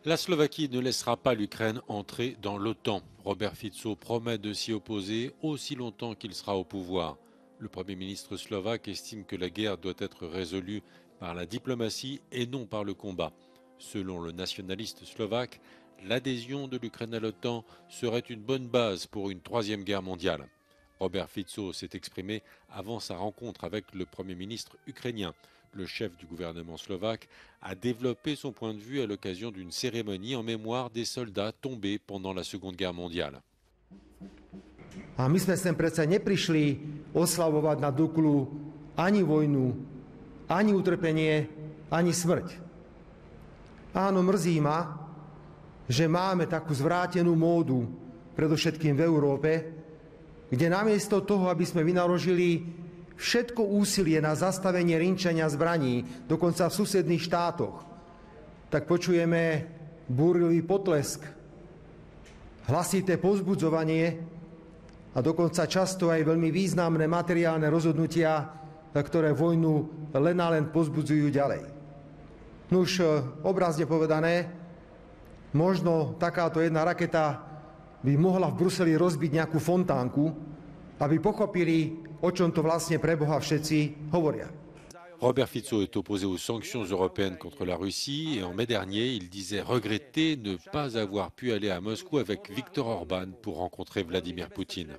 La Slovaquie ne laissera pas l'Ukraine entrer dans l'OTAN. Robert Fico promet de s'y opposer aussi longtemps qu'il sera au pouvoir. Le Premier ministre slovaque estime que la guerre doit être résolue par la diplomatie et non par le combat. Selon le nationaliste slovaque, l'adhésion de l'Ukraine à l'OTAN serait une bonne base pour une troisième guerre mondiale. Robert Fico s'est exprimé avant sa rencontre avec le Premier ministre ukrainien. Le chef du gouvernement slovaque a développé son point de vue à l'occasion d'une cérémonie en mémoire des soldats tombés pendant la Seconde Guerre mondiale. A my sme sem predsa neprišli oslavovať na Duklu ani vojnu, ani utrpenie, ani smrť. Áno, mrzí ma, že máme takú zvrátenú módu, predovšetkým v Európe, kde namiesto toho, aby sme vynaložili všetko úsilie na zastavenie rinčenia zbraní, dokonca v susedných štátoch, tak počujeme búrlivý potlesk, hlasité povzbudzovanie a dokonca často aj veľmi významné materiálne rozhodnutia, ktoré vojnu len a len povzbudzujú ďalej. Nuž, obrazne povedané, možno takáto jedna raketa by mohla v Bruseli rozbiť nejakú fontánku, aby pochopili, o čom to vlastne pre Boha všetci hovoria. Robert Fico est opposé aux sanctions européennes contre la Russie et en mai dernier, il disait regretter ne pas avoir pu aller à Moscou avec Viktor Orban pour rencontrer Vladimir Poutine.